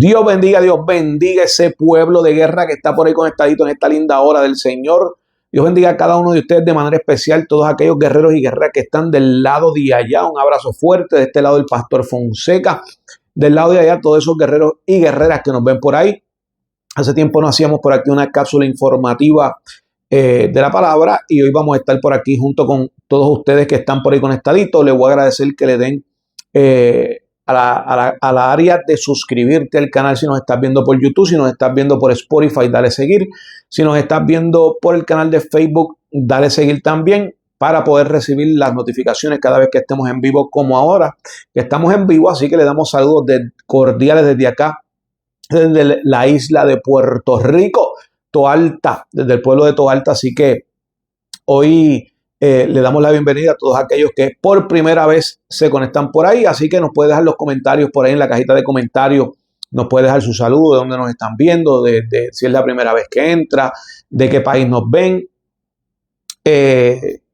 Dios bendiga ese pueblo de guerra que está por ahí conectadito en esta linda hora del Señor. Dios bendiga a cada uno de ustedes de manera especial, todos aquellos guerreros y guerreras que están del lado de allá. Un abrazo fuerte de este lado del Pastor Fonseca, del lado de allá todos esos guerreros y guerreras que nos ven por ahí. Hace tiempo no hacíamos por aquí una cápsula informativa de la palabra y hoy vamos a estar por aquí junto con todos ustedes que están por ahí conectaditos. Les voy a agradecer que le den a la área de suscribirte al canal si nos estás viendo por YouTube, si nos estás viendo por Spotify, dale seguir. Si nos estás viendo por el canal de Facebook, dale seguir también para poder recibir las notificaciones cada vez que estemos en vivo, como ahora que estamos en vivo. Así que le damos saludos cordiales desde acá, desde la isla de Puerto Rico, Toalta, desde el pueblo de Toalta. Así que hoy le damos la bienvenida a todos aquellos que por primera vez se conectan por ahí. Así que nos puede dejar los comentarios por ahí en la cajita de comentarios. Nos puede dejar su saludo, de dónde nos están viendo, de si es la primera vez que entra, de qué país nos ven.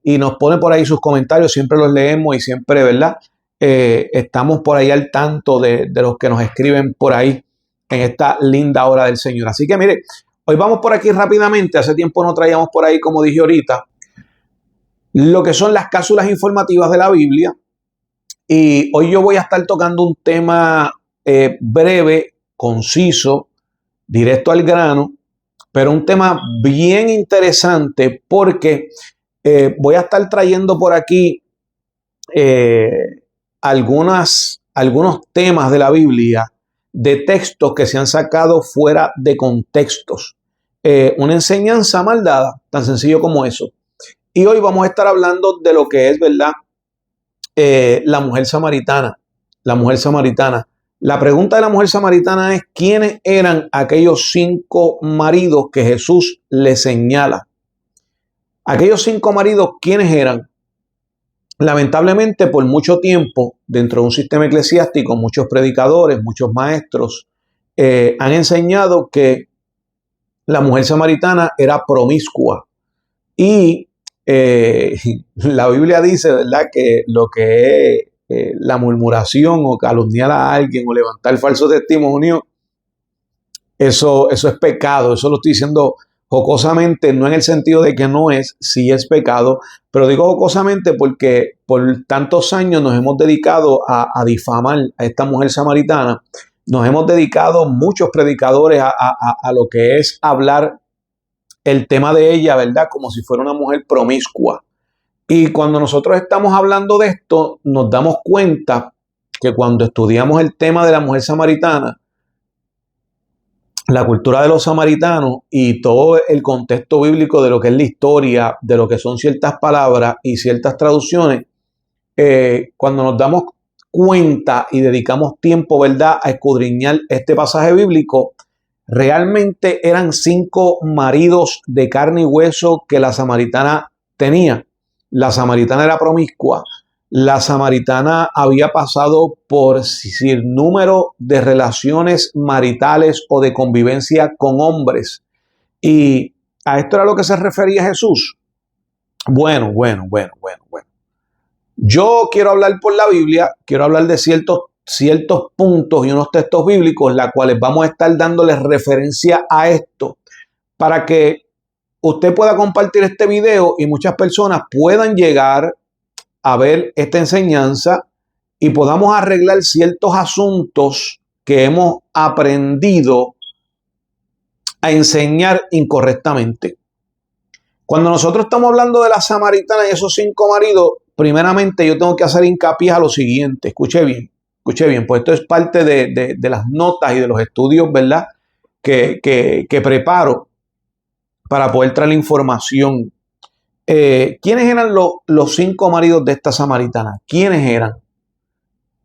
Y nos pone por ahí sus comentarios. Siempre los leemos y siempre, ¿verdad? Estamos por ahí al tanto de los que nos escriben por ahí en esta linda hora del Señor. Así que mire, hoy vamos por aquí rápidamente. Hace tiempo no traíamos por ahí, como dije ahorita, lo que son las cápsulas informativas de la Biblia. Y hoy yo voy a estar tocando un tema breve, conciso, directo al grano, pero un tema bien interesante porque voy a estar trayendo por aquí algunos temas de la Biblia, de textos que se han sacado fuera de contextos. Una enseñanza mal dada, tan sencillo como eso. Y hoy vamos a estar hablando de lo que es, ¿verdad? La mujer samaritana. La mujer samaritana. La pregunta de la mujer samaritana es: ¿quiénes eran aquellos 5 maridos que Jesús le señala? Aquellos 5 maridos, ¿quiénes eran? Lamentablemente, por mucho tiempo, dentro de un sistema eclesiástico, muchos predicadores, muchos maestros han enseñado que la mujer samaritana era promiscua. Y la Biblia dice, ¿verdad?, que lo que es la murmuración o calumniar a alguien o levantar falso testimonio, eso es pecado. Eso lo estoy diciendo jocosamente, no en el sentido de que no es, sí es pecado, pero digo jocosamente porque por tantos años nos hemos dedicado a difamar a esta mujer samaritana. Nos hemos dedicado muchos predicadores a lo que es hablar el tema de ella, ¿verdad?, como si fuera una mujer promiscua. Y cuando nosotros estamos hablando de esto, nos damos cuenta que cuando estudiamos el tema de la mujer samaritana, la cultura de los samaritanos y todo el contexto bíblico de lo que es la historia, de lo que son ciertas palabras y ciertas traducciones, cuando nos damos cuenta y dedicamos tiempo, ¿verdad?, a escudriñar este pasaje bíblico, realmente eran 5 maridos de carne y hueso que la samaritana tenía. La samaritana era promiscua. La samaritana había pasado por sinnúmero de relaciones maritales o de convivencia con hombres. Y a esto era lo que se refería Jesús. Bueno. Yo quiero hablar por la Biblia, quiero hablar de ciertos puntos y unos textos bíblicos, los cuales vamos a estar dándoles referencia a esto para que usted pueda compartir este video y muchas personas puedan llegar a ver esta enseñanza y podamos arreglar ciertos asuntos que hemos aprendido a enseñar incorrectamente. Cuando nosotros estamos hablando de la samaritana y esos 5 maridos, primeramente yo tengo que hacer hincapié a lo siguiente. Escuche bien, pues esto es parte de las notas y de los estudios, ¿verdad?, que preparo para poder traer la información. ¿Quiénes eran los 5 maridos de esta samaritana? ¿Quiénes eran?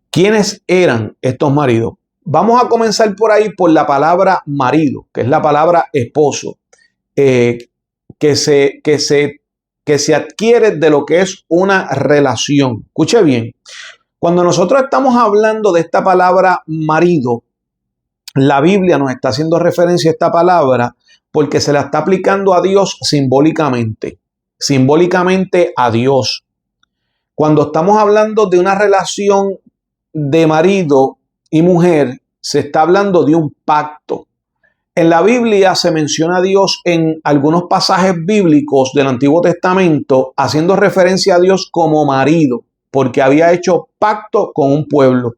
¿Quiénes eran estos maridos? Vamos a comenzar por ahí por la palabra marido, que es la palabra esposo, que se adquiere de lo que es una relación. Escuche bien. Cuando nosotros estamos hablando de esta palabra marido, la Biblia nos está haciendo referencia a esta palabra porque se la está aplicando a Dios simbólicamente a Dios. Cuando estamos hablando de una relación de marido y mujer, se está hablando de un pacto. En la Biblia se menciona a Dios en algunos pasajes bíblicos del Antiguo Testamento haciendo referencia a Dios como marido, porque había hecho pacto con un pueblo.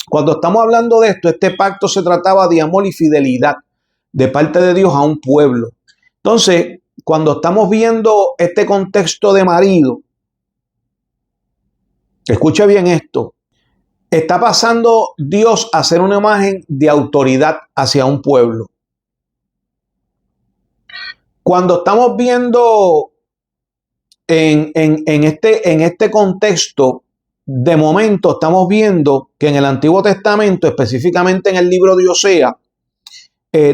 Cuando estamos hablando de esto, este pacto se trataba de amor y fidelidad de parte de Dios a un pueblo. Entonces, cuando estamos viendo este contexto de marido, escuche bien esto, está pasando Dios a ser una imagen de autoridad hacia un pueblo. Cuando estamos viendo en este contexto, de momento estamos viendo que en el Antiguo Testamento, específicamente en el libro de Osea,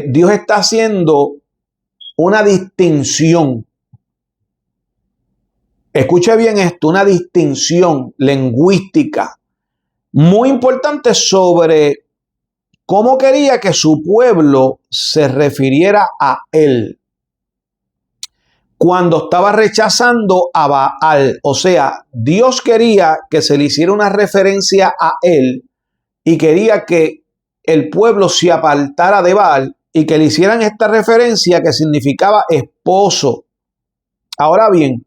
Dios está haciendo una distinción. Escuche bien esto, una distinción lingüística muy importante sobre cómo quería que su pueblo se refiriera a él cuando estaba rechazando a Baal. O sea, Dios quería que se le hiciera una referencia a él y quería que el pueblo se apartara de Baal y que le hicieran esta referencia que significaba esposo. Ahora bien,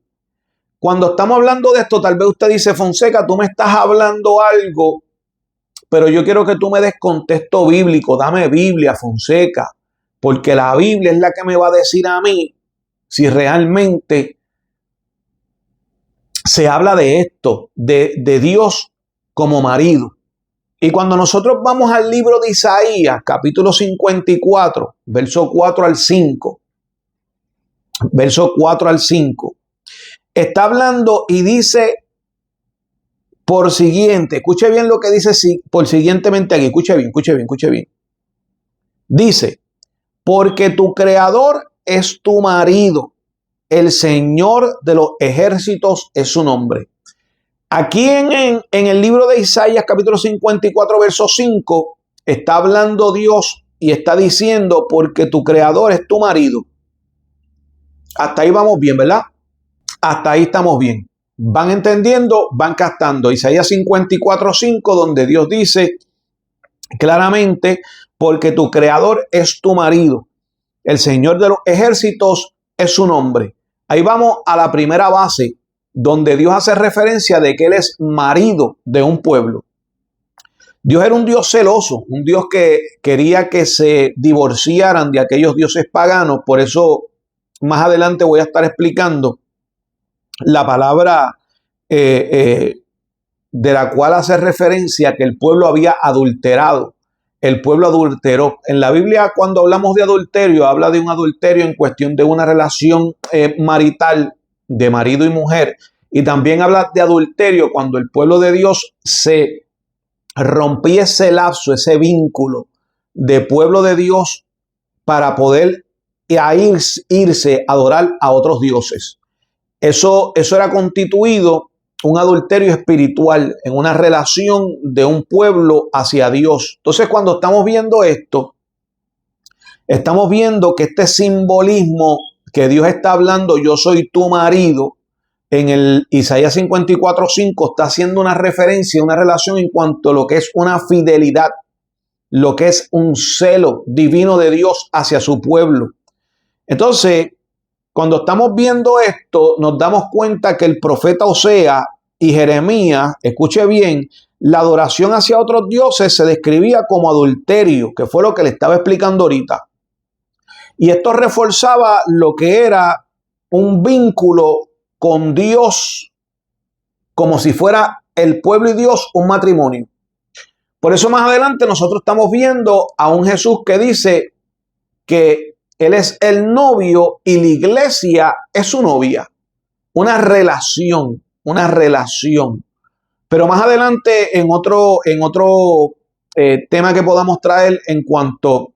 cuando estamos hablando de esto, tal vez usted dice, Fonseca, tú me estás hablando algo, pero yo quiero que tú me des contexto bíblico. Dame Biblia, Fonseca, porque la Biblia es la que me va a decir a mí si realmente se habla de esto, de Dios como marido. Y cuando nosotros vamos al libro de Isaías, capítulo 54, verso 4 al 5, verso 4 al 5, está hablando y dice por siguiente, escuche bien lo que dice por siguientemente aquí, escuche bien. Dice, porque tu creador es tu marido, el Señor de los ejércitos es su nombre. Aquí en el libro de Isaías, capítulo 54, verso 5, está hablando Dios y está diciendo, porque tu creador es tu marido. Hasta ahí vamos bien, ¿verdad? Hasta ahí estamos bien. Van entendiendo, van captando. Isaías 54, 5, donde Dios dice claramente, porque tu creador es tu marido, el Señor de los ejércitos es su nombre. Ahí vamos a la primera base, donde Dios hace referencia de que Él es marido de un pueblo. Dios era un Dios celoso, un Dios que quería que se divorciaran de aquellos dioses paganos. Por eso más adelante voy a estar explicando la palabra de la cual hace referencia que el pueblo había adulterado. El pueblo adulteró. En la Biblia, cuando hablamos de adulterio, habla de un adulterio en cuestión de una relación marital de marido y mujer. Y también habla de adulterio cuando el pueblo de Dios se rompía ese lapso, ese vínculo de pueblo de Dios para poder irse a adorar a otros dioses. Eso era constituido un adulterio espiritual en una relación de un pueblo hacia Dios. Entonces, cuando estamos viendo esto, estamos viendo que este simbolismo que Dios está hablando, yo soy tu marido, en el Isaías 54:5 está haciendo una referencia, una relación en cuanto a lo que es una fidelidad, lo que es un celo divino de Dios hacia su pueblo. Entonces, cuando estamos viendo esto, nos damos cuenta que el profeta Osea y Jeremías, escuche bien, la adoración hacia otros dioses se describía como adulterio, que fue lo que le estaba explicando ahorita. Y esto reforzaba lo que era un vínculo con Dios, como si fuera el pueblo y Dios un matrimonio. Por eso más adelante nosotros estamos viendo a un Jesús que dice que Él es el novio y la iglesia es su novia. Una relación. Pero más adelante en otro tema que podamos traer en cuanto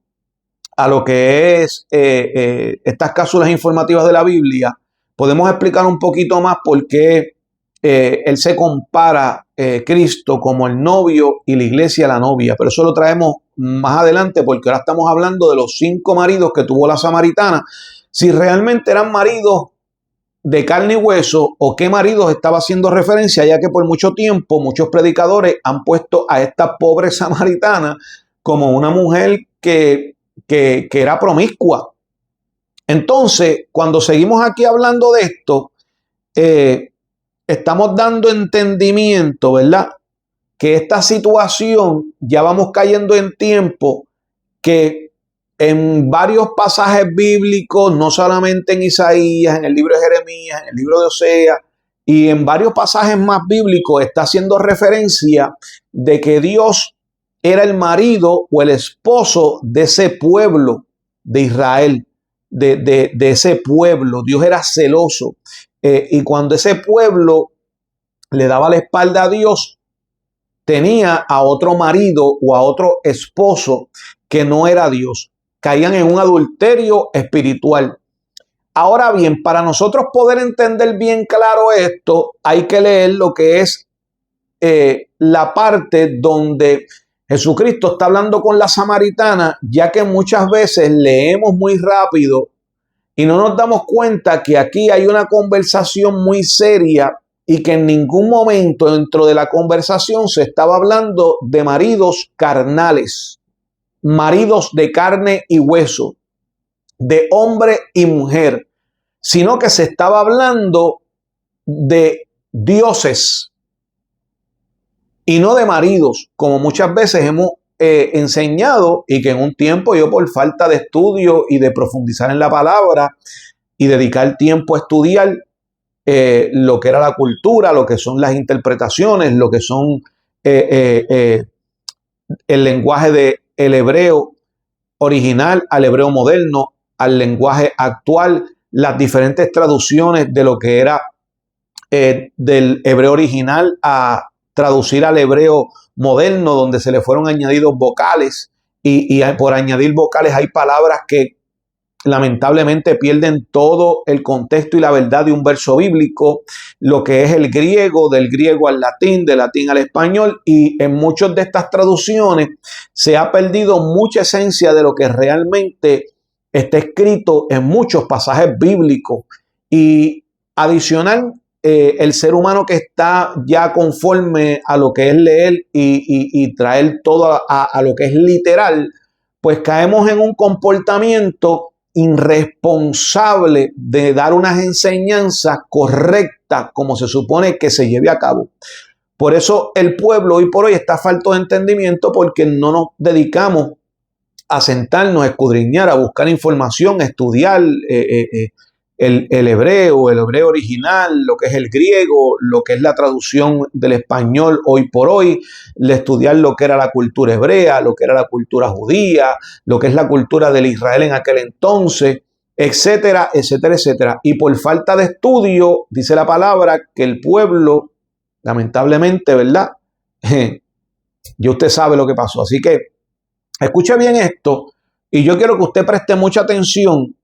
a lo que es estas cápsulas informativas de la Biblia, podemos explicar un poquito más por qué Él se compara Cristo como el novio y la iglesia la novia. Pero eso lo traemos más adelante porque ahora estamos hablando de los 5 maridos que tuvo la samaritana. Si realmente eran maridos de carne y hueso o qué maridos estaba haciendo referencia, ya que por mucho tiempo muchos predicadores han puesto a esta pobre samaritana como una mujer que era promiscua. Entonces, cuando seguimos aquí hablando de esto, estamos dando entendimiento, ¿verdad? Que esta situación ya vamos cayendo en tiempo que en varios pasajes bíblicos, no solamente en Isaías, en el libro de Jeremías, en el libro de Oseas, y en varios pasajes más bíblicos está haciendo referencia de que Dios era el marido o el esposo de ese pueblo de Israel, de ese pueblo. Dios era celoso. Y cuando ese pueblo le daba la espalda a Dios, tenía a otro marido o a otro esposo que no era Dios. Caían en un adulterio espiritual. Ahora bien, para nosotros poder entender bien claro esto, hay que leer lo que es la parte donde Jesucristo está hablando con la samaritana, ya que muchas veces leemos muy rápido y no nos damos cuenta que aquí hay una conversación muy seria y que en ningún momento dentro de la conversación se estaba hablando de maridos carnales, maridos de carne y hueso, de hombre y mujer, sino que se estaba hablando de dioses y no de maridos, como muchas veces hemos enseñado, y que en un tiempo yo, por falta de estudio y de profundizar en la palabra y dedicar tiempo a estudiar lo que era la cultura, lo que son las interpretaciones, lo que son el lenguaje del hebreo original al hebreo moderno, al lenguaje actual, las diferentes traducciones de lo que era del hebreo original a traducir al hebreo moderno, donde se le fueron añadidos vocales y por añadir vocales hay palabras que lamentablemente pierden todo el contexto y la verdad de un verso bíblico, lo que es el griego, del griego al latín, del latín al español, y en muchas de estas traducciones se ha perdido mucha esencia de lo que realmente está escrito en muchos pasajes bíblicos. Y adicional, el ser humano que está ya conforme a lo que es leer y traer todo a lo que es literal, pues caemos en un comportamiento irresponsable de dar unas enseñanzas correctas como se supone que se lleve a cabo. Por eso el pueblo hoy por hoy está falto de entendimiento, porque no nos dedicamos a sentarnos, a escudriñar, a buscar información, a estudiar el hebreo original, lo que es el griego, lo que es la traducción del español hoy por hoy, estudiar lo que era la cultura hebrea, lo que era la cultura judía, lo que es la cultura del Israel en aquel entonces, etcétera, etcétera, etcétera. Y por falta de estudio, dice la palabra, que el pueblo, lamentablemente, ¿verdad? Ya usted sabe lo que pasó. Así que escuche bien esto, y yo quiero que usted preste mucha atención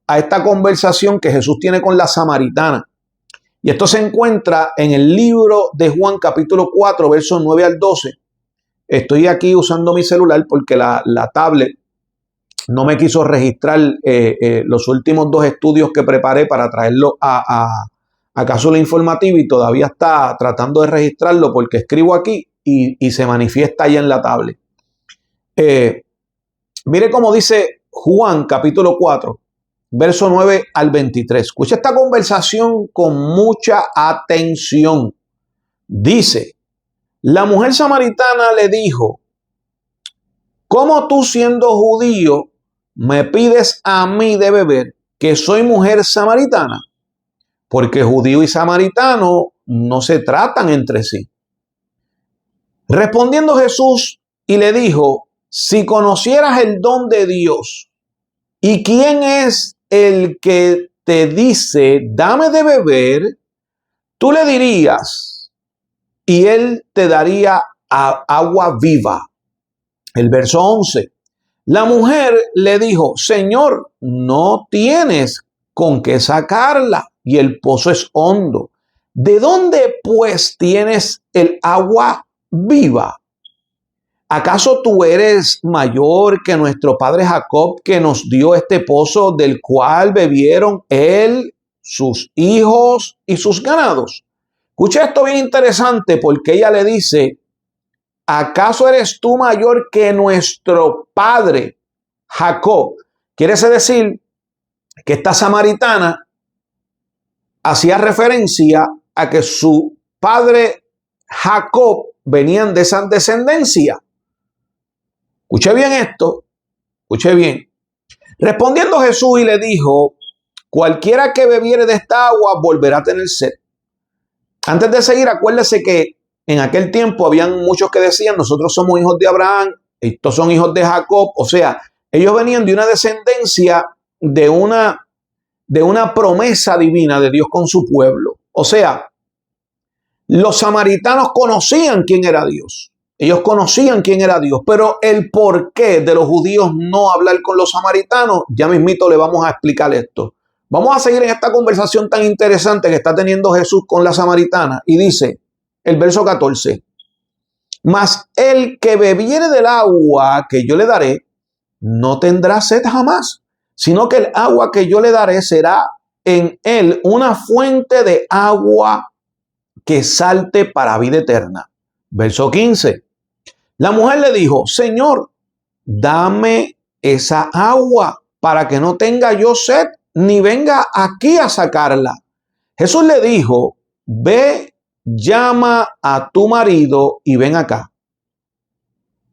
a esta conversación que Jesús tiene con la samaritana. Y esto se encuentra en el libro de Juan, capítulo 4, versos 9 al 12. Estoy aquí usando mi celular porque la tablet no me quiso registrar los últimos 2 estudios que preparé para traerlo a cápsula informativa, y todavía está tratando de registrarlo porque escribo aquí y se manifiesta ahí en la tablet. Mire cómo dice Juan, capítulo 4. Verso 9 al 23. Escucha esta conversación con mucha atención. Dice, la mujer samaritana le dijo, ¿cómo tú, siendo judío, me pides a mí de beber, que soy mujer samaritana? Porque judío y samaritano no se tratan entre sí. Respondiendo Jesús y le dijo, si conocieras el don de Dios y quién es el que te dice, dame de beber, tú le dirías y él te daría agua viva. El verso 11. La mujer le dijo, Señor, no tienes con qué sacarla y el pozo es hondo. ¿De dónde pues tienes el agua viva? ¿Acaso tú eres mayor que nuestro padre Jacob, que nos dio este pozo del cual bebieron él, sus hijos y sus ganados? Escucha esto bien interesante, porque ella le dice, ¿acaso eres tú mayor que nuestro padre Jacob? Quiere decir que esta samaritana hacía referencia a que su padre Jacob venían de esa descendencia. Escuche bien esto, escuche bien. Respondiendo Jesús y le dijo, cualquiera que bebiere de esta agua volverá a tener sed. Antes de seguir, acuérdese que en aquel tiempo habían muchos que decían, nosotros somos hijos de Abraham, estos son hijos de Jacob. O sea, ellos venían de una descendencia de una promesa divina de Dios con su pueblo. O sea, los samaritanos conocían quién era Dios. Ellos conocían quién era Dios, pero el porqué de los judíos no hablar con los samaritanos, ya mismito le vamos a explicar esto. Vamos a seguir en esta conversación tan interesante que está teniendo Jesús con la samaritana. Y dice el verso 14, mas el que bebiere del agua que yo le daré, no tendrá sed jamás, sino que el agua que yo le daré será en él una fuente de agua que salte para vida eterna. Verso 15. La mujer le dijo, Señor, dame esa agua para que no tenga yo sed, ni venga aquí a sacarla. Jesús le dijo, ve, llama a tu marido y ven acá.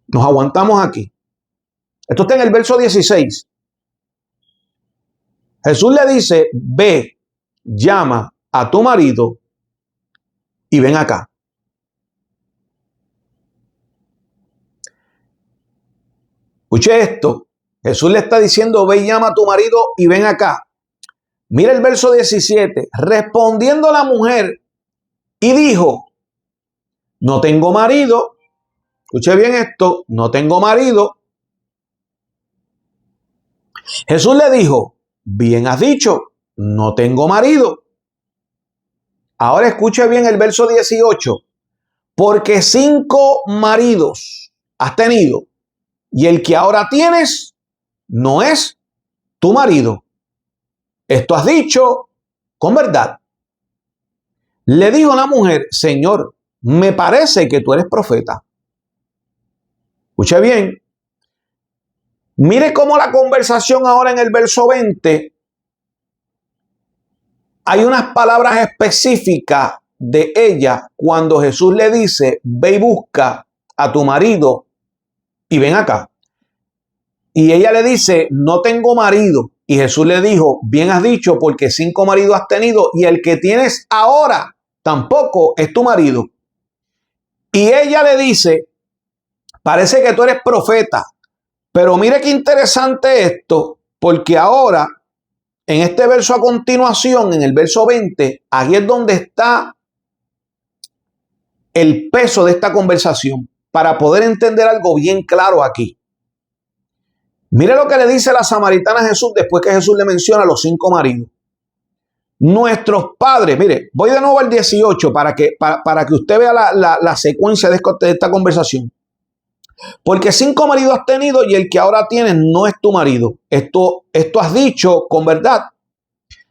Nos aguantamos aquí. Esto está en el verso 16. Jesús le dice, ve, llama a tu marido y ven acá. Escuche esto. Jesús le está diciendo, ve y llama a tu marido y ven acá. Mira el verso 17. Respondiendo la mujer y dijo, no tengo marido. Escuche bien esto, no tengo marido. Jesús le dijo, bien has dicho, no tengo marido. Ahora escuche bien el verso 18. Porque 5 maridos has tenido y el que ahora tienes no es tu marido. Esto has dicho con verdad. Le dijo la mujer, Señor, me parece que tú eres profeta. Escuche bien. Mire cómo la conversación ahora en el verso 20 hay unas palabras específicas de ella cuando Jesús le dice, ve y busca a tu marido y ven acá. Y ella le dice, no tengo marido. Y Jesús le dijo, bien has dicho, porque 5 maridos has tenido y el que tienes ahora tampoco es tu marido. Y ella le dice, parece que tú eres profeta. Pero mire qué interesante esto, porque ahora, en este verso a continuación, en el verso 20, ahí es donde está el peso de esta conversación, para poder entender algo bien claro aquí. Mire lo que le dice la samaritana a Jesús después que Jesús le menciona a los 5 maridos. Nuestros padres, mire, voy de nuevo al 18 para que usted vea la secuencia de esta conversación. Porque 5 maridos has tenido y el que ahora tienes no es tu marido. Esto has dicho con verdad.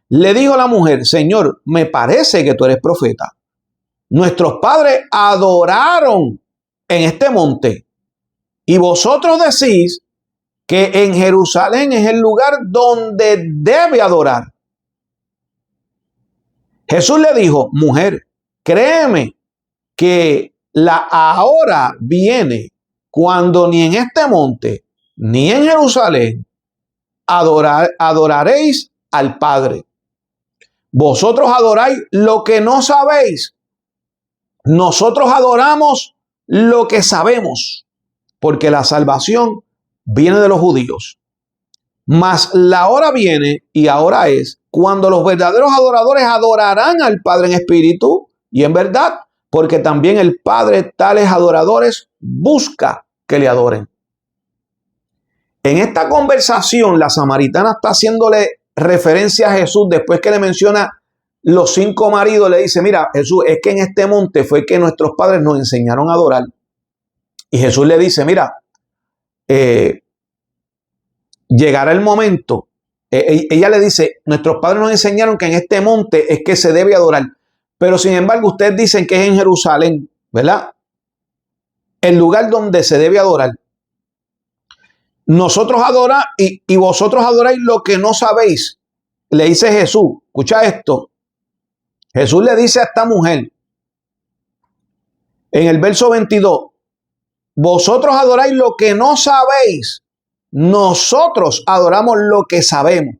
Le dijo la mujer, Señor, me parece que tú eres profeta. Nuestros padres adoraron en este monte y vosotros decís que en Jerusalén es el lugar donde debe adorar. Jesús le dijo, mujer, créeme que la hora viene cuando ni en este monte ni en Jerusalén adoraréis al Padre. Vosotros adoráis lo que no sabéis. Nosotros adoramos lo que sabemos, porque la salvación viene de los judíos. Mas la hora viene y ahora es cuando los verdaderos adoradores adorarán al Padre en espíritu y en verdad, porque también el Padre tales adoradores busca que le adoren. En esta conversación, la samaritana está haciéndole referencia a Jesús después que le menciona los 5 maridos. Le dice, mira, Jesús, es que en este monte fue que nuestros padres nos enseñaron a adorar. Y Jesús le dice, mira, llegará el momento. Ella le dice, nuestros padres nos enseñaron que en este monte es que se debe adorar. Pero sin embargo, ustedes dicen que es en Jerusalén, ¿verdad? el lugar donde se debe adorar. Nosotros adoramos y vosotros adoráis lo que no sabéis, le dice Jesús. Escucha esto. Jesús le dice a esta mujer en el verso 22, vosotros adoráis lo que no sabéis, nosotros adoramos lo que sabemos.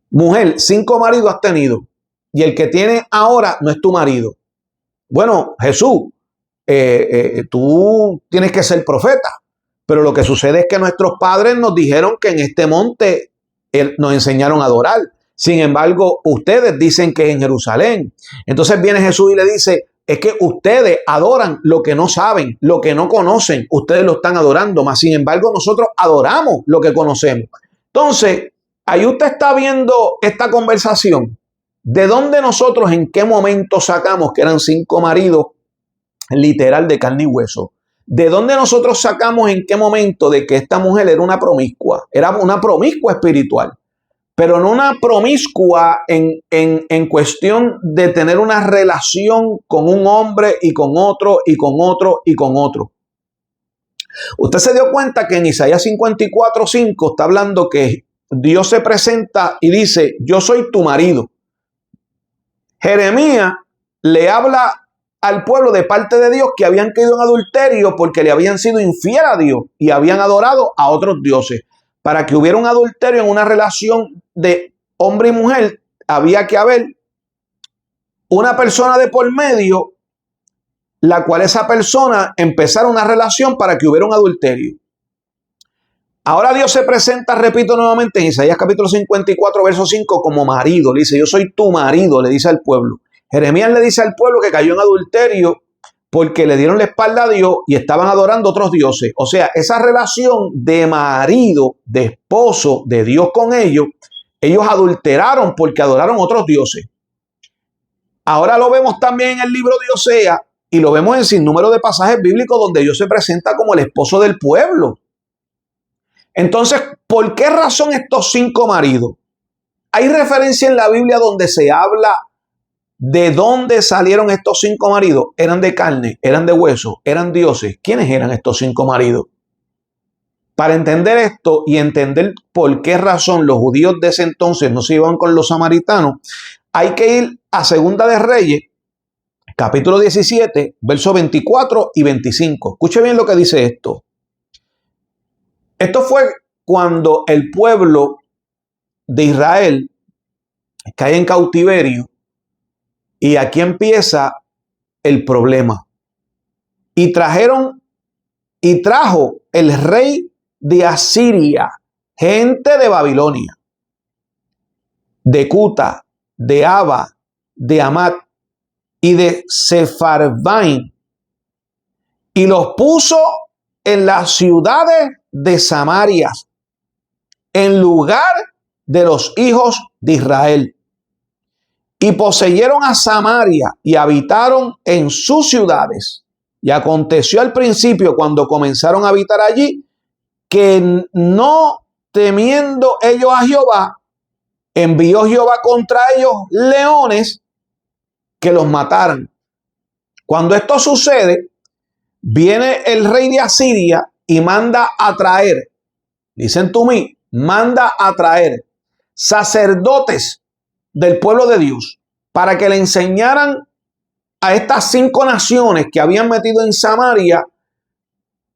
Mujer, 5 maridos has tenido y el que tienes ahora no es tu marido. Bueno, Jesús, tú tienes que ser profeta, pero lo que sucede es que nuestros padres nos dijeron que en este monte nos enseñaron a adorar. Sin embargo, ustedes dicen que es en Jerusalén. Entonces viene Jesús y le dice, es que ustedes adoran lo que no saben, lo que no conocen, ustedes lo están adorando, mas sin embargo nosotros adoramos lo que conocemos. Entonces, ahí usted está viendo esta conversación. ¿De dónde nosotros, en qué momento sacamos que eran 5 maridos literal de carne y hueso? ¿De dónde nosotros sacamos en qué momento de que esta mujer era una promiscua? Era una promiscua espiritual, pero no una promiscua en cuestión de tener una relación con un hombre y con otro y con otro y con otro. Usted se dio cuenta que en Isaías 54:5 está hablando que Dios se presenta y dice, yo soy tu marido. Jeremías le habla al pueblo de parte de Dios que habían caído en adulterio porque le habían sido infiel a Dios y habían adorado a otros dioses. Para que hubiera un adulterio en una relación de hombre y mujer, había que haber una persona de por medio, la cual esa persona empezara una relación para que hubiera un adulterio. Ahora Dios se presenta, repito nuevamente, en Isaías capítulo 54, verso 5, como marido. Le dice, yo soy tu marido, le dice al pueblo. Jeremías le dice al pueblo que cayó en adulterio porque le dieron la espalda a Dios y estaban adorando otros dioses. O sea, esa relación de marido, de esposo, de Dios con ellos adulteraron porque adoraron otros dioses. Ahora lo vemos también en el libro de Osea y lo vemos en sinnúmero de pasajes bíblicos donde Dios se presenta como el esposo del pueblo. Entonces, ¿por qué razón estos 5 maridos? Hay referencia en la Biblia donde se habla de dónde salieron estos 5 maridos. Eran de carne, eran de hueso, eran dioses. ¿Quiénes eran estos 5 maridos? Para entender esto y entender por qué razón los judíos de ese entonces no se iban con los samaritanos, hay que ir a Segunda de Reyes, capítulo 17, versos 24 y 25. Escuche bien lo que dice esto. Esto fue cuando el pueblo de Israel cae en cautiverio y aquí empieza el problema. Y trajo el rey de Asiria, gente de Babilonia, de Cuta, de Aba, de Amat y de Sefarvaim, y los puso en las ciudades de Samaria, en lugar de los hijos de Israel. Y poseyeron a Samaria y habitaron en sus ciudades. Y aconteció al principio, cuando comenzaron a habitar allí, que no temiendo ellos a Jehová, envió Jehová contra ellos leones que los mataran. Cuando esto sucede, viene el rey de Asiria y manda a traer, listen to me, manda a traer sacerdotes del pueblo de Dios para que le enseñaran a estas 5 naciones que habían metido en Samaria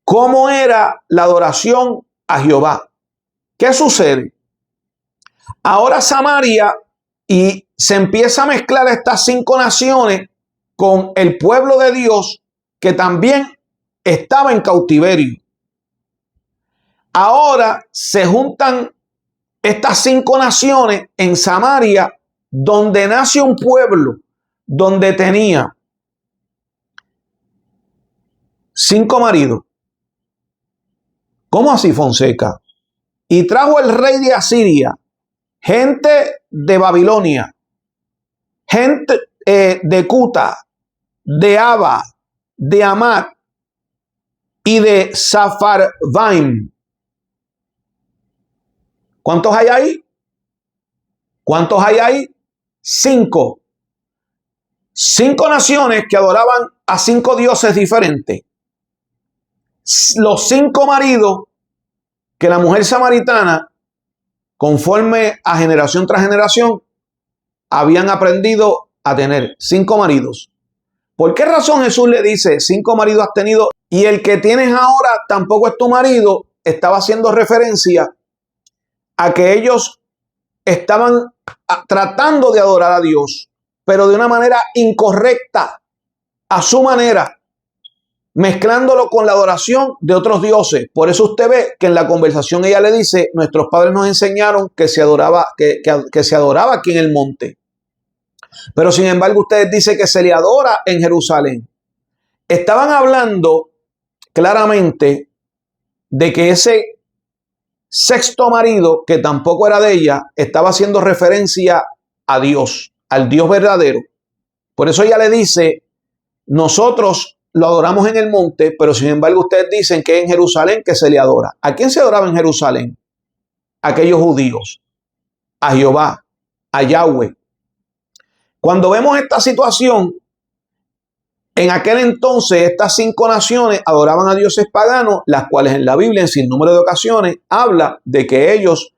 cómo era la adoración a Jehová. ¿Qué sucede? Ahora Samaria y se empieza a mezclar estas 5 naciones con el pueblo de Dios que también estaba en cautiverio. Ahora se juntan estas 5 naciones en Samaria, donde nace un pueblo, donde tenía 5 maridos. ¿Cómo así, Fonseca? Y trajo el rey de Asiria, gente de Babilonia, gente de Cuta, de Aba, de Amat y de Sefarvaim. ¿Cuántos hay ahí? ¿Cuántos hay ahí? 5. 5 naciones que adoraban a 5 dioses diferentes. los 5 maridos que la mujer samaritana, conforme a generación tras generación, habían aprendido a tener 5 maridos. ¿Por qué razón Jesús le dice 5 maridos has tenido y el que tienes ahora tampoco es tu marido? Estaba haciendo referencia a que ellos estaban tratando de adorar a Dios, pero de una manera incorrecta, a su manera, mezclándolo con la adoración de otros dioses. Por eso usted ve que en la conversación ella le dice, nuestros padres nos enseñaron que se adoraba, que se adoraba aquí en el monte. Pero sin embargo ustedes dicen que se le adora en Jerusalén. Estaban hablando claramente de que ese sexto marido, que tampoco era de ella, estaba haciendo referencia a Dios, al Dios verdadero. Por eso ella le dice, nosotros lo adoramos en el monte, pero sin embargo ustedes dicen que es en Jerusalén que se le adora. ¿A quién se adoraba en Jerusalén? A aquellos judíos, a Jehová, a Yahweh. Cuando vemos esta situación, en aquel entonces estas 5 naciones adoraban a dioses paganos, las cuales en la Biblia en sin número de ocasiones habla de que ellos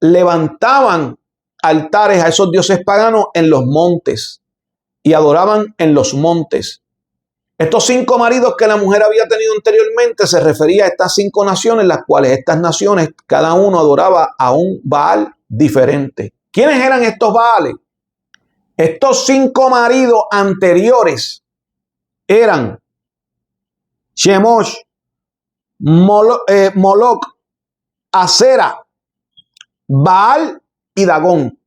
levantaban altares a esos dioses paganos en los montes y adoraban en los montes. Estos 5 maridos que la mujer había tenido anteriormente se refería a estas 5 naciones, las cuales estas naciones cada uno adoraba a un Baal diferente. ¿Quiénes eran estos Baales? Estos 5 maridos anteriores eran Chemosh, Moloch, Acera, Baal y Dagón.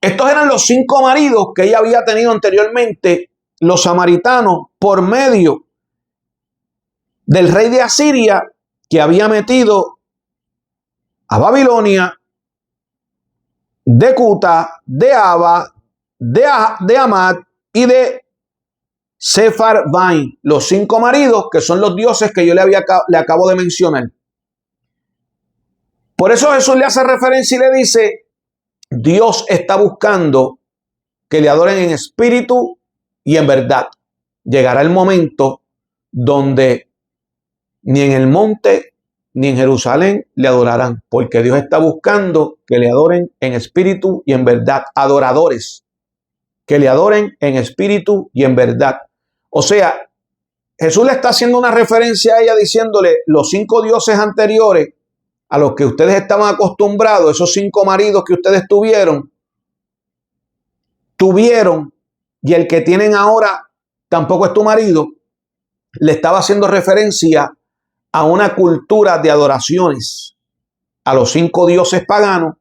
Estos eran los 5 maridos que ella había tenido anteriormente, los samaritanos, por medio del rey de Asiria que había metido a Babilonia, de Cuta, de Aba, de Amad y de Sepharvaim, los 5 maridos que son los dioses que yo le acabo de mencionar. Por eso Jesús le hace referencia y le dice, Dios está buscando que le adoren en espíritu y en verdad. Llegará el momento donde ni en el monte ni en Jerusalén le adorarán, porque Dios está buscando que le adoren en espíritu y en verdad. Adoradores que le adoren en espíritu y en verdad. O sea, Jesús le está haciendo una referencia a ella diciéndole, los 5 dioses anteriores a los que ustedes estaban acostumbrados, esos 5 maridos que ustedes tuvieron, y el que tienen ahora tampoco es tu marido, le estaba haciendo referencia a una cultura de adoraciones a los 5 dioses paganos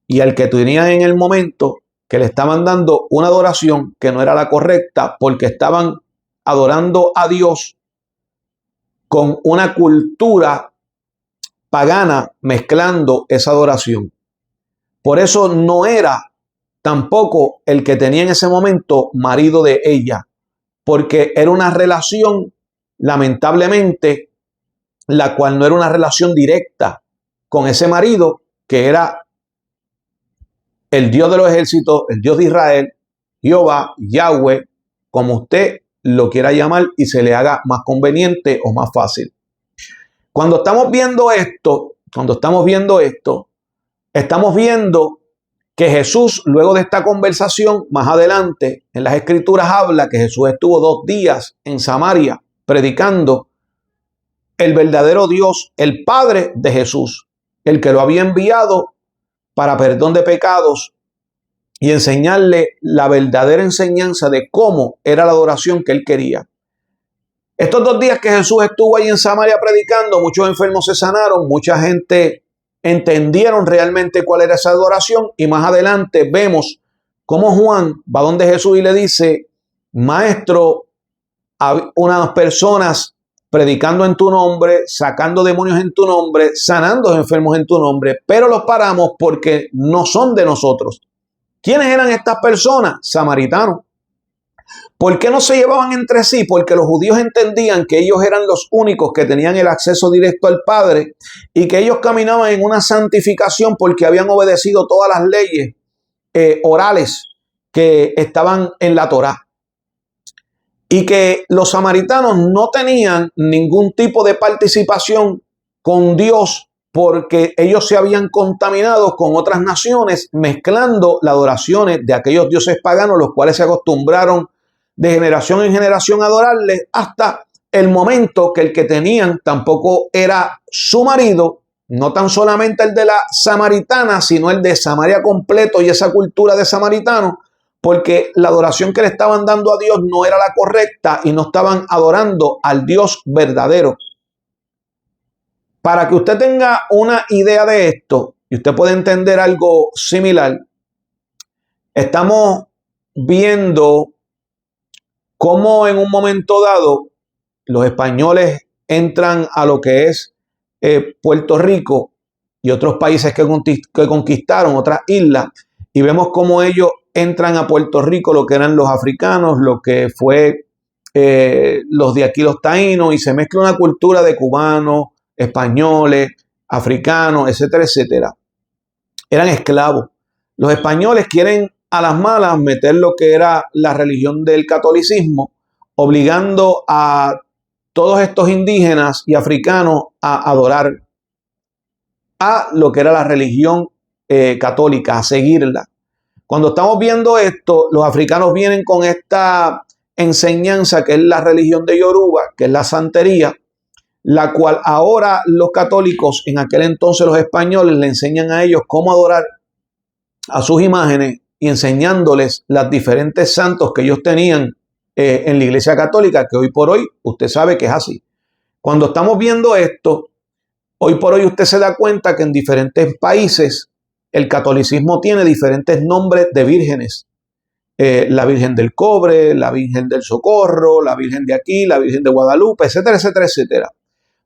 y al que tenían en el momento que le estaban dando una adoración que no era la correcta porque estaban adorando a Dios con una cultura pagana mezclando esa adoración. Por eso no era tampoco el que tenía en ese momento marido de ella, porque era una relación, lamentablemente, la cual no era una relación directa con ese marido que era el Dios de los ejércitos, el Dios de Israel, Jehová, Yahweh, como usted lo quiera llamar y se le haga más conveniente o más fácil. Cuando estamos viendo esto, estamos viendo que Jesús, luego de esta conversación, más adelante en las Escrituras habla que Jesús estuvo 2 días en Samaria predicando el verdadero Dios, el Padre de Jesús, el que lo había enviado para perdón de pecados y enseñarle la verdadera enseñanza de cómo era la adoración que él quería. Estos 2 días que Jesús estuvo ahí en Samaria predicando, muchos enfermos se sanaron, mucha gente entendieron realmente cuál era esa adoración y más adelante vemos cómo Juan va donde Jesús y le dice, maestro, unas personas predicando en tu nombre, sacando demonios en tu nombre, sanando enfermos en tu nombre, pero los paramos porque no son de nosotros. ¿Quiénes eran estas personas? Samaritanos. ¿Por qué no se llevaban entre sí? Porque los judíos entendían que ellos eran los únicos que tenían el acceso directo al Padre y que ellos caminaban en una santificación porque habían obedecido todas las leyes orales que estaban en la Torá. y que los samaritanos no tenían ningún tipo de participación con Dios porque ellos se habían contaminado con otras naciones mezclando las adoraciones de aquellos dioses paganos, los cuales se acostumbraron de generación en generación a adorarles hasta el momento que el que tenían tampoco era su marido, no tan solamente el de la samaritana, sino el de Samaria completo y esa cultura de samaritanos, porque la adoración que le estaban dando a Dios no era la correcta y no estaban adorando al Dios verdadero. Para que usted tenga una idea de esto y usted pueda entender algo similar, estamos viendo cómo en un momento dado los españoles entran a lo que es Puerto Rico y otros países que conquistaron, otras islas, y vemos cómo ellos entran a Puerto Rico, lo que eran los africanos, lo que fue los de aquí, los taínos, y se mezcla una cultura de cubanos, españoles, africanos, etcétera, etcétera. Eran esclavos. Los españoles quieren a las malas meter lo que era la religión del catolicismo, obligando a todos estos indígenas y africanos a adorar a lo que era la religión católica, a seguirla. Cuando estamos viendo esto, los africanos vienen con esta enseñanza que es la religión de Yoruba, que es la santería, la cual ahora los católicos, en aquel entonces los españoles, le enseñan a ellos cómo adorar a sus imágenes y enseñándoles las diferentes santos que ellos tenían en la Iglesia Católica, que hoy por hoy usted sabe que es así. Cuando estamos viendo esto, hoy por hoy usted se da cuenta que en diferentes países el catolicismo tiene diferentes nombres de vírgenes. La Virgen del Cobre, la Virgen del Socorro, la Virgen de aquí, la Virgen de Guadalupe, etcétera, etcétera, etcétera.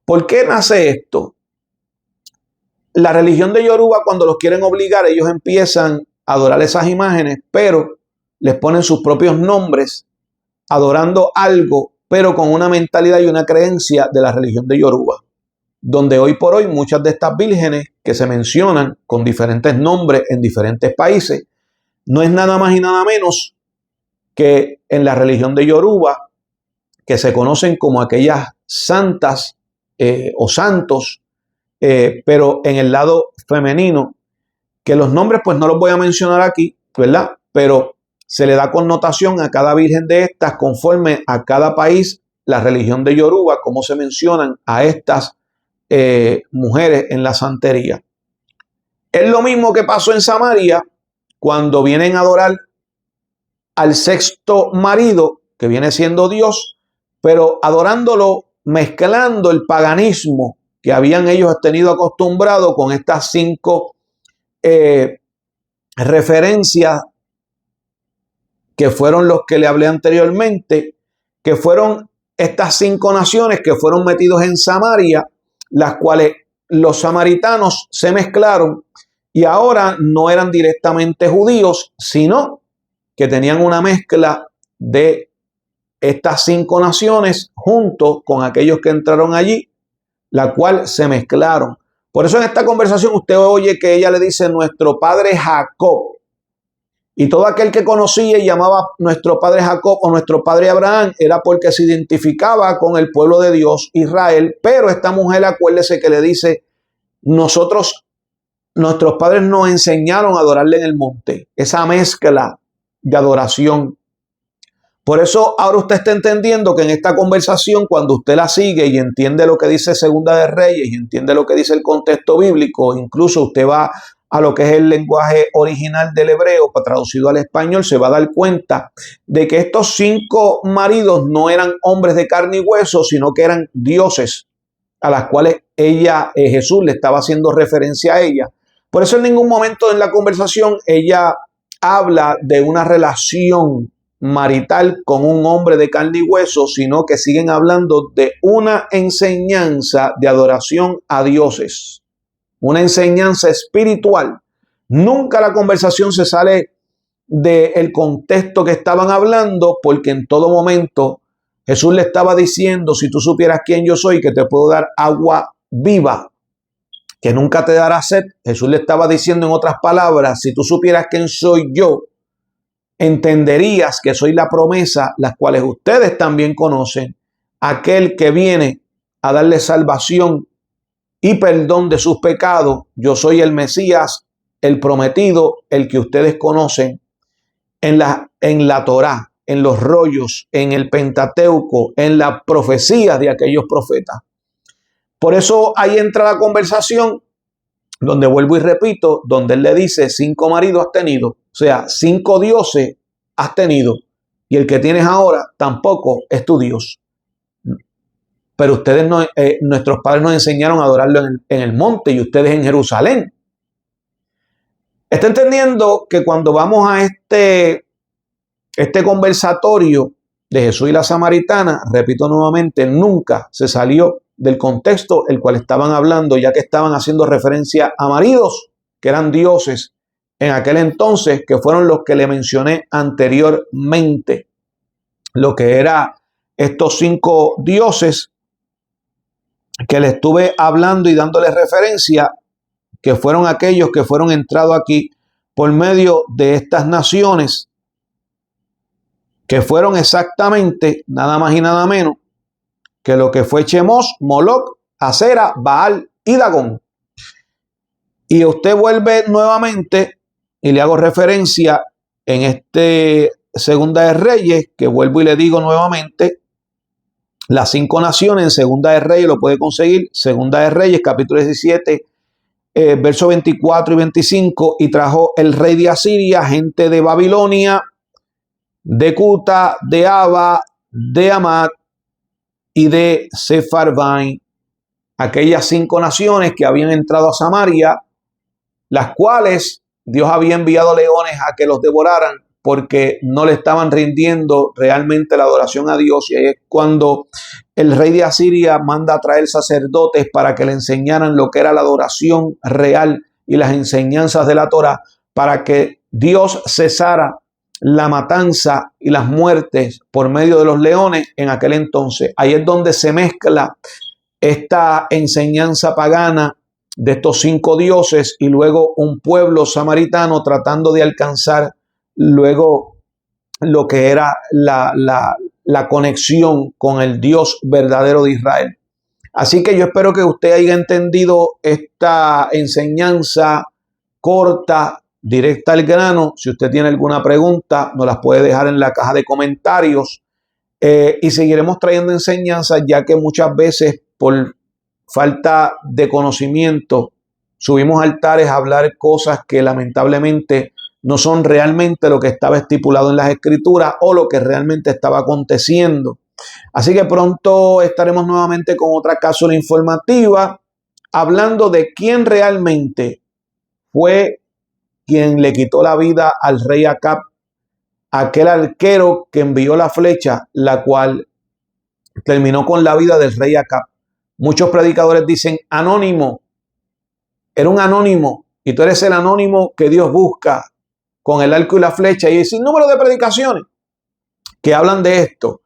¿Por qué nace esto? La religión de Yoruba, cuando los quieren obligar, ellos empiezan a adorar esas imágenes, pero les ponen sus propios nombres, adorando algo, pero con una mentalidad y una creencia de la religión de Yoruba, donde hoy por hoy muchas de estas vírgenes que se mencionan con diferentes nombres en diferentes países, no es nada más y nada menos que en la religión de Yoruba, que se conocen como aquellas santas o santos, pero en el lado femenino, que los nombres pues no los voy a mencionar aquí, ¿verdad? Pero se le da connotación a cada virgen de estas conforme a cada país, la religión de Yoruba, cómo se mencionan a estas mujeres en la santería. Es lo mismo que pasó en Samaria cuando vienen a adorar al sexto marido, que viene siendo Dios, pero adorándolo, mezclando el paganismo que habían ellos tenido acostumbrado con estas 5 referencias que fueron los que le hablé anteriormente, que fueron estas 5 naciones que fueron metidos en Samaria, las cuales los samaritanos se mezclaron y ahora no eran directamente judíos, sino que tenían una mezcla de estas 5 naciones junto con aquellos que entraron allí, la cual se mezclaron. Por eso en esta conversación usted oye que ella le dice nuestro padre Jacob. Y todo aquel que conocía y llamaba nuestro padre Jacob o nuestro padre Abraham era porque se identificaba con el pueblo de Dios, Israel. Pero esta mujer, acuérdese que le dice, nuestros padres nos enseñaron a adorarle en el monte. Esa mezcla de adoración. Por eso ahora usted está entendiendo que en esta conversación, cuando usted la sigue y entiende lo que dice Segunda de Reyes y entiende lo que dice el contexto bíblico, incluso usted va a lo que es el lenguaje original del hebreo, traducido al español, se va a dar cuenta de que estos 5 maridos no eran hombres de carne y hueso, sino que eran dioses a las cuales Jesús le estaba haciendo referencia a ella. Por eso en ningún momento en la conversación ella habla de una relación marital con un hombre de carne y hueso, sino que siguen hablando de una enseñanza de adoración a dioses, una enseñanza espiritual. Nunca la conversación se sale del contexto que estaban hablando, porque en todo momento Jesús le estaba diciendo, si tú supieras quién yo soy, que te puedo dar agua viva, que nunca te dará sed. Jesús le estaba diciendo en otras palabras, si tú supieras quién soy yo, entenderías que soy la promesa, las cuales ustedes también conocen, aquel que viene a darle salvación y perdón de sus pecados. Yo soy el Mesías, el prometido, el que ustedes conocen en la Torá, en los rollos, en el Pentateuco, en las profecías de aquellos profetas. Por eso ahí entra la conversación donde vuelvo y repito, donde él le dice 5 maridos has tenido, o sea, 5 dioses has tenido, y el que tienes ahora tampoco es tu Dios. Pero ustedes, nuestros padres nos enseñaron a adorarlo en el monte y ustedes en Jerusalén. Está entendiendo que cuando vamos a este conversatorio de Jesús y la samaritana, repito nuevamente, nunca se salió del contexto el cual estaban hablando, ya que estaban haciendo referencia a maridos que eran dioses en aquel entonces, que fueron los que le mencioné anteriormente, lo que era estos 5 dioses que le estuve hablando y dándole referencia, que fueron aquellos que fueron entrados aquí por medio de estas naciones, que fueron exactamente nada más y nada menos que lo que fue Chemosh, Moloch, Acera, Baal y Dagón. Y usted vuelve nuevamente y le hago referencia en este Segunda de Reyes, que vuelvo y le digo nuevamente, las 5 naciones en Segunda de Reyes, lo puede conseguir, Segunda de Reyes, capítulo 17, versos 24 y 25, y trajo el rey de Asiria, gente de Babilonia, de Cuta, de Aba, de Amat y de Sepharvaim, aquellas 5 naciones que habían entrado a Samaria, las cuales Dios había enviado leones a que los devoraran porque no le estaban rindiendo realmente la adoración a Dios. Y ahí es cuando el rey de Asiria manda a traer sacerdotes para que le enseñaran lo que era la adoración real y las enseñanzas de la Torá, para que Dios cesara la matanza y las muertes por medio de los leones en aquel entonces. Ahí es donde se mezcla esta enseñanza pagana de estos 5 dioses y luego un pueblo samaritano tratando de alcanzar luego lo que era la conexión con el Dios verdadero de Israel. Así que yo espero que usted haya entendido esta enseñanza corta, directa al grano. Si usted tiene alguna pregunta, nos las puede dejar en la caja de comentarios. Y seguiremos trayendo enseñanzas, ya que muchas veces por falta de conocimiento subimos altares a hablar cosas que lamentablemente no son realmente lo que estaba estipulado en las escrituras o lo que realmente estaba aconteciendo. Así que pronto estaremos nuevamente con otra cápsula informativa hablando de quién realmente fue quien le quitó la vida al rey Acab, aquel arquero que envió la flecha, la cual terminó con la vida del rey Acab. Muchos predicadores dicen anónimo, era un anónimo, y tú eres el anónimo que Dios busca con el arco y la flecha, y hay sin número de predicaciones que hablan de esto.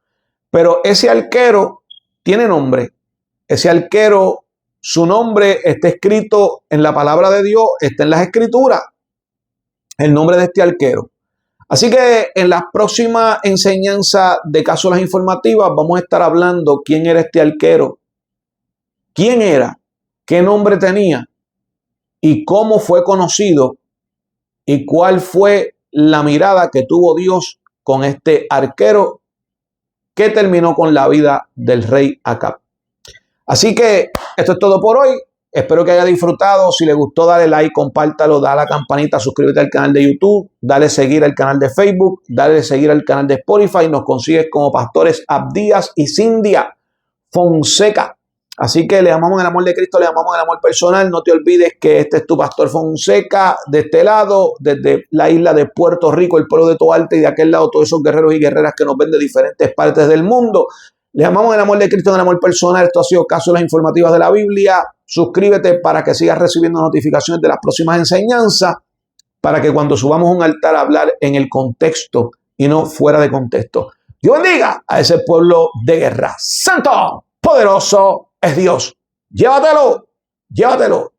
Pero ese arquero tiene nombre, ese arquero, su nombre está escrito en la palabra de Dios, está en las escrituras, el nombre de este arquero. Así que en las próximas enseñanzas de cápsulas informativas vamos a estar hablando quién era este arquero, quién era, qué nombre tenía y cómo fue conocido y cuál fue la mirada que tuvo Dios con este arquero que terminó con la vida del rey Acab. Así que esto es todo por hoy. Espero que haya disfrutado. Si le gustó, dale like, compártalo, dale a la campanita, suscríbete al canal de YouTube, dale seguir al canal de Facebook, dale seguir al canal de Spotify. Nos consigues como Pastores Abdías y Cindia Fonseca. Así que le amamos el amor de Cristo, le amamos el amor personal. No te olvides que este es tu Pastor Fonseca, de este lado, desde la isla de Puerto Rico, el pueblo de Toalta, y de aquel lado todos esos guerreros y guerreras que nos ven de diferentes partes del mundo. Les amamos el amor de Cristo, en el amor personal. Esto ha sido Cápsulas Informativas de la Biblia. Suscríbete para que sigas recibiendo notificaciones de las próximas enseñanzas, para que cuando subamos un altar a hablar en el contexto y no fuera de contexto. Dios bendiga a ese pueblo de guerra. Santo, poderoso es Dios. Llévatelo, llévatelo.